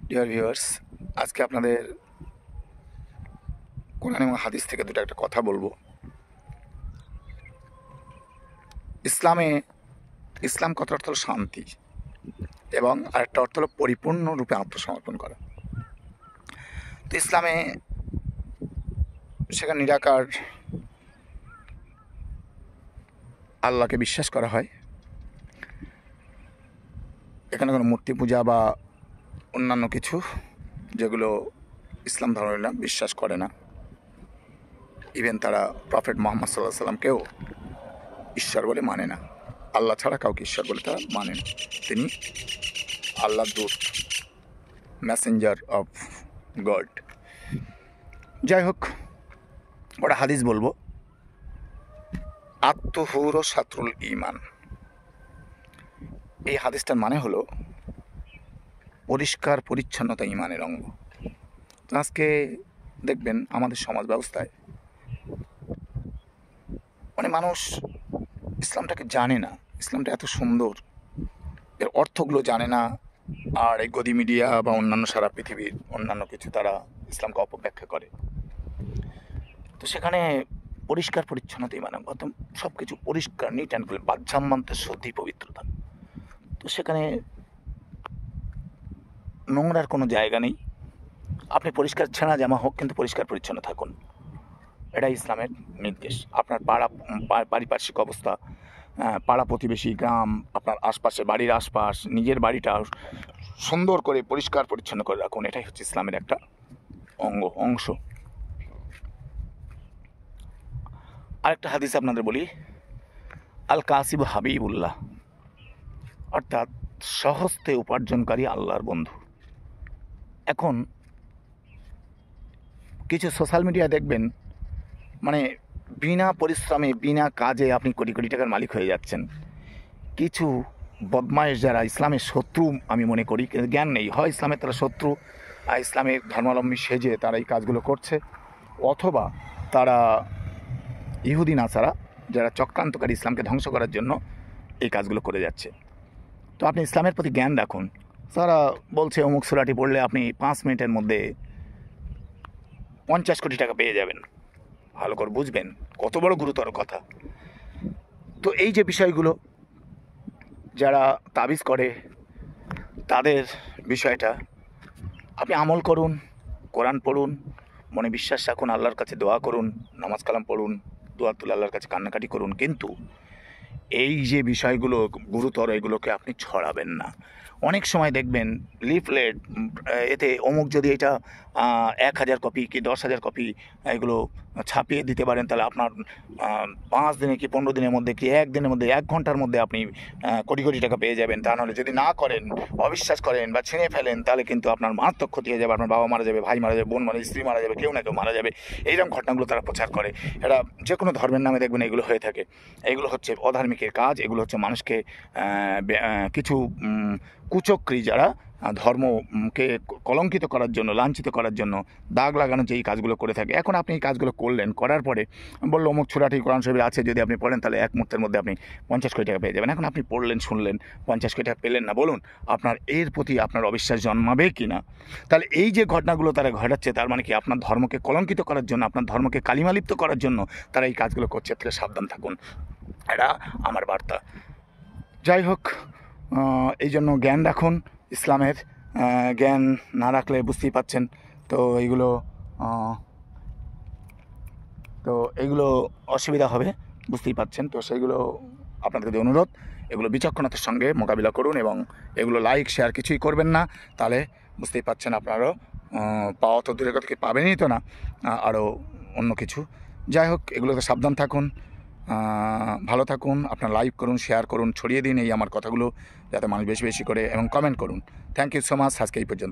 Dear viewers, আজকে আপনাদের কোরআন এবং হাদিস থেকে দুটো একটা কথা বলবো। ইসলাম কথার অর্থ হলো শান্তি, এবং আরেকটা অর্থ হলো পরিপূর্ণরূপে আত্মসমর্পণ করা। তো ইসলামে সেখানে নিরাকার আল্লাহকে বিশ্বাস করা হয়। এখানে কোনো মূর্তি পূজা বা অন্যান্য কিছু যেগুলো ইসলাম ধর্মের না বিশ্বাস করে না। ইভেন তারা প্রফেট মুহাম্মদ সাল্লাল্লাহু আলাইহি সাল্লামকেও ঈশ্বর বলে মানে না। আল্লাহ ছাড়া কাউকে ঈশ্বর বলে তারা মানে না। তিনি আল্লাহর দূত, মেসেঞ্জার অফ গড। যাই হোক, ওটা হাদিস বলবো। আত্মহুর ও সাতরুল ইমান, এই হাদিসটার মানে হলো পরিষ্কার পরিচ্ছন্নতা ইমানের অঙ্গ। তো আজকে দেখবেন আমাদের সমাজ ব্যবস্থায় অনেক মানুষ ইসলামটাকে জানে না, ইসলামটা এত সুন্দর, এর অর্থগুলো জানে না। আর এই গদি মিডিয়া বা অন্যান্য সারা পৃথিবীর অন্যান্য কিছু তারা ইসলামকে অপব্যাখ্যা করে। তো সেখানে পরিষ্কার পরিচ্ছন্নতাই মানে একদম সব কিছু পরিষ্কার, নিট অ্যান্ড ক্লিন, বাহ্যান্তে শুদ্ধি পবিত্রতা। তো সেখানে নোংরার কোনো জায়গা নেই। আপনি পরিষ্কার ছেঁড়া জামা হোক, কিন্তু পরিষ্কার পরিচ্ছন্ন থাকুন, এটা ইসলামের নির্দেশ। আপনার পারিপার্শ্বিক অবস্থা, পাড়া প্রতিবেশী, গ্রাম, আপনার আশপাশে বাড়ির আশপাশ, নিজের বাড়িটা সুন্দর করে পরিষ্কার পরিচ্ছন্ন করে রাখুন, এটাই হচ্ছে ইসলামের একটা অংশ। আরেকটা হাদিস আপনাদের বলি, আল কাসিব হাবিবুল্লাহ, অর্থাৎ সহস্তে উপার্জনকারী আল্লাহর বন্ধু। এখন কিছু সোশ্যাল মিডিয়া দেখবেন, মানে বিনা পরিশ্রমে বিনা কাজে আপনি কোটি কোটি টাকার মালিক হয়ে যাচ্ছেন। কিছু বদমাইশ যারা ইসলামের শত্রু আমি মনে করি, জ্ঞান নেই, হয় ইসলামের তারা শত্রু, আর ইসলামের ধর্মাবলম্বী সেজে তারা এই কাজগুলো করছে, অথবা তারা ইহুদি নাসারা যারা চক্রান্তকারী, ইসলামকে ধ্বংস করার জন্য এই কাজগুলো করে যাচ্ছে। তো আপনি ইসলামের প্রতি জ্ঞান রাখুন। তারা বলছে অমুক সূরাটি পড়লে আপনি 5 মিনিটের মধ্যে 50 কোটি টাকা পেয়ে যাবেন। ভালো করে বুঝবেন কত বড় গুরুতর কথা। তো এই যে বিষয়গুলো যারা তাবিজ করে, তাদের বিষয়টা আপনি আমল করুন, কোরআন পড়ুন, মনে বিশ্বাস রাখুন, আল্লাহর কাছে দোয়া করুন, নামাজ কালাম পড়ুন, দোয়া তুলে আল্লাহর কাছে কান্নাকাটি করুন, কিন্তু এই যে বিষয়গুলো গুরুতর, এগুলোকে আপনি ছড়াবেন না। অনেক সময় দেখবেন লিফলেট, এতে অমুক যদি এটা 1000 কপি কি 10,000 কপি এগুলো ছাপিয়ে দিতে পারেন, তাহলে আপনার 5 দিনে কি 15 দিনের মধ্যে কি 1 দিনের মধ্যে 1 ঘন্টার মধ্যে আপনি কোটি কোটি টাকা পেয়ে যাবেন। তা নাহলে যদি না করেন, অবিশ্বাস করেন বা ছিঁড়ে ফেলেন, তাহলে কিন্তু আপনার মারাত্মক ক্ষতি হয়ে যাবে। আপনার বাবা মারা যাবে, ভাই মারা যাবে, বোন মারা যাবে, স্ত্রী মারা যাবে, কেউ না কেউ মারা যাবে। এইরকম ঘটনাগুলো তারা প্রচার করে। এটা যে কোনো ধর্মের নামে দেখবেন এগুলো হয়ে থাকে। এগুলো হচ্ছে অধার্মিকের কাজ, এগুলো হচ্ছে মানুষকে কিছু কুচক্রী যারা ধর্মকে কলঙ্কিত করার জন্য, লাঞ্ছিত করার জন্য, দাগ লাগানোর যে এই কাজগুলো করে থাকে। এখন আপনি এই কাজগুলো করলেন, করার পরে বললো অমুক ছোড়াটি কোরআন শরীফে আছে, যদি আপনি পড়েন তাহলে এক মুহূর্তের মধ্যে আপনি 50 কোটি টাকা পেয়ে যাবেন। এখন আপনি পড়লেন, শুনলেন, 50 কোটি টাকা পেলেন না, বলুন আপনার এর প্রতি আপনার অবিশ্বাস জন্মাবে কি না? তাহলে এই যে ঘটনাগুলো তারা ঘটাচ্ছে, তার মানে কি আপনার ধর্মকে কলঙ্কিত করার জন্য, আপনার ধর্মকে কালিমালিপ্ত করার জন্য তারা এই কাজগুলো করছে। থেকে সাবধান থাকুন, এটা আমার বার্তা। যাই হোক, এই জন্য জ্ঞান রাখুন। ইসলামের জ্ঞান না রাখলে বুঝতেই পাচ্ছেন তো এইগুলো অসুবিধা হবে, বুঝতেই পাচ্ছেন। তো সেইগুলো আপনাদের কাছে অনুরোধ, এগুলো বিচক্ষণতার সঙ্গে মোকাবিলা করুন, এবং এগুলো লাইক শেয়ার কিছুই করবেন না, তাহলে বুঝতেই পাচ্ছেন আপনারও পাওয়া তো দূরের কথা, কি পাবেনই তো না, আরও অন্য কিছু। যাই হোক, এগুলোতে সাবধান থাকুন, ভালো থাকুন। আপনার লাইক করুন, শেয়ার করুন, ছড়িয়ে দিন এই আমার কথাগুলো, যাতে মানুষ বেশি বেশি করে, এবং কমেন্ট করুন। Thank you so much. আজকে এই পর্যন্ত।